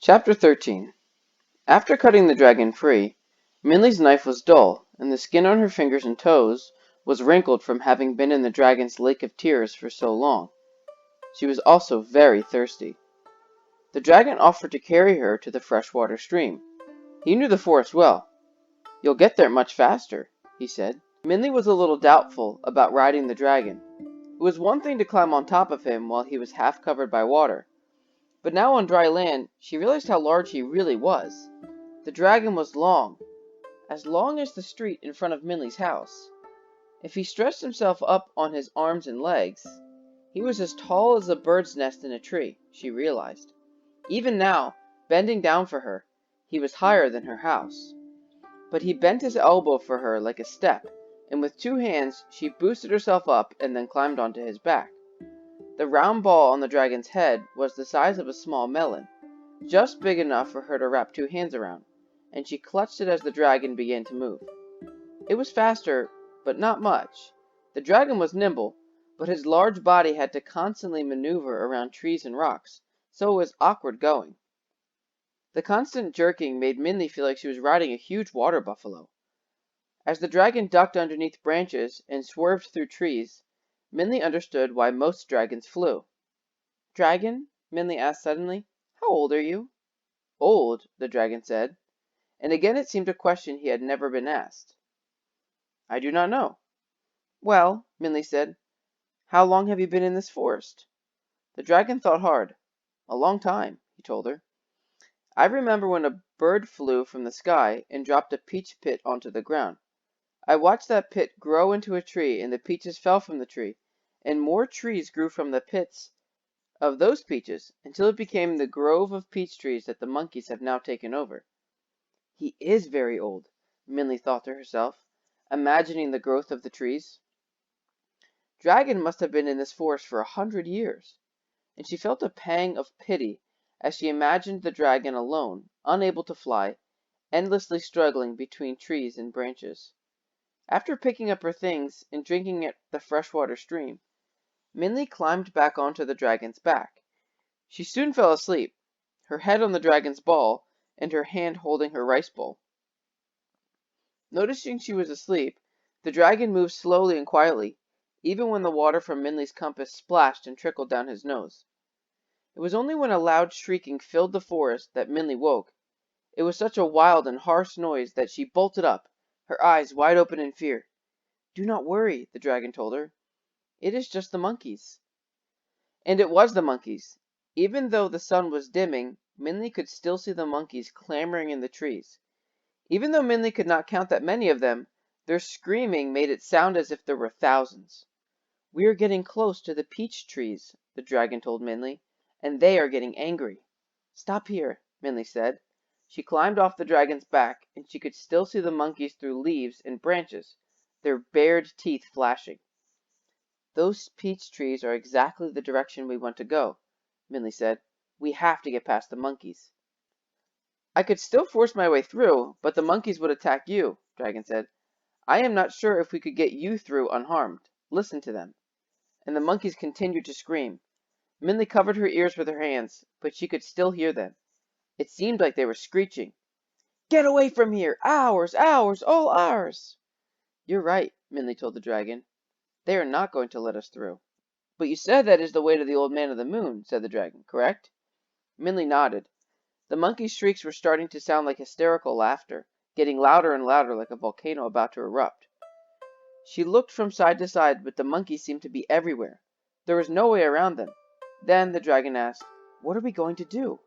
Chapter 13. After cutting the dragon free, Minley's knife was dull, and the skin on her fingers and toes was wrinkled from having been in the dragon's lake of tears for so long. She was also very thirsty. The dragon offered to carry her to the freshwater stream. He knew the forest well. "You'll get there much faster," he said. Minley was a little doubtful about riding the dragon. It was one thing to climb on top of him while he was half covered by water, but now on dry land she realized how large he really was. The dragon was long, as long as the street in front of Minley's house. If he stretched himself up on his arms and legs, he was as tall as a bird's nest in a tree, she realized. Even now, bending down for her, he was higher than her house. But he bent his elbow for her like a step, and with two hands she boosted herself up and then climbed onto his back. The round ball on the dragon's head was the size of a small melon, just big enough for her to wrap two hands around, and she clutched it as the dragon began to move. It was faster, but not much. The dragon was nimble, but his large body had to constantly maneuver around trees and rocks, so it was awkward going. The constant jerking made Minley feel like she was riding a huge water buffalo. As the dragon ducked underneath branches and swerved through trees, Minley understood why most dragons flew. "Dragon?" Minley asked suddenly. "How old are you?" "Old," the dragon said, and again it seemed a question he had never been asked. "I do not know." "Well," Minley said, "how long have you been in this forest?" The dragon thought hard. "A long time," he told her. "I remember when a bird flew from the sky and dropped a peach pit onto the ground. I watched that pit grow into a tree, and the peaches fell from the tree, and more trees grew from the pits of those peaches, until it became the grove of peach trees that the monkeys have now taken over." "He is very old," Minley thought to herself, imagining the growth of the trees. Dragon must have been in this forest for 100 years, and she felt a pang of pity as she imagined the dragon alone, unable to fly, endlessly struggling between trees and branches. After picking up her things and drinking at the freshwater stream, Minley climbed back onto the dragon's back. She soon fell asleep, her head on the dragon's ball and her hand holding her rice bowl. Noticing she was asleep, the dragon moved slowly and quietly, even when the water from Minley's compass splashed and trickled down his nose. It was only when a loud shrieking filled the forest that Minley woke. It was such a wild and harsh noise that she bolted up, her eyes wide open in fear. "Do not worry," the dragon told her. "It is just the monkeys." And it was the monkeys. Even though the sun was dimming, Minley could still see the monkeys clamoring in the trees. Even though Minley could not count that many of them, their screaming made it sound as if there were thousands. "We are getting close to the peach trees," the dragon told Minley, "and they are getting angry." "Stop here," Minley said. She climbed off the dragon's back, and she could still see the monkeys through leaves and branches, their bared teeth flashing. "Those peach trees are exactly the direction we want to go," Minley said. "We have to get past the monkeys." "I could still force my way through, but the monkeys would attack you," Dragon said. "I am not sure if we could get you through unharmed. Listen to them." And the monkeys continued to scream. Minley covered her ears with her hands, but she could still hear them. It seemed like they were screeching. "Get away from here! Ours! Ours! All ours!" "You're right," Minley told the dragon. "They are not going to let us through." "But you said that is the way to the Old Man of the Moon," said the dragon, "correct?" Minley nodded. The monkeys' shrieks were starting to sound like hysterical laughter, getting louder and louder like a volcano about to erupt. She looked from side to side, but the monkeys seemed to be everywhere. There was no way around them. Then the dragon asked, "What are we going to do?"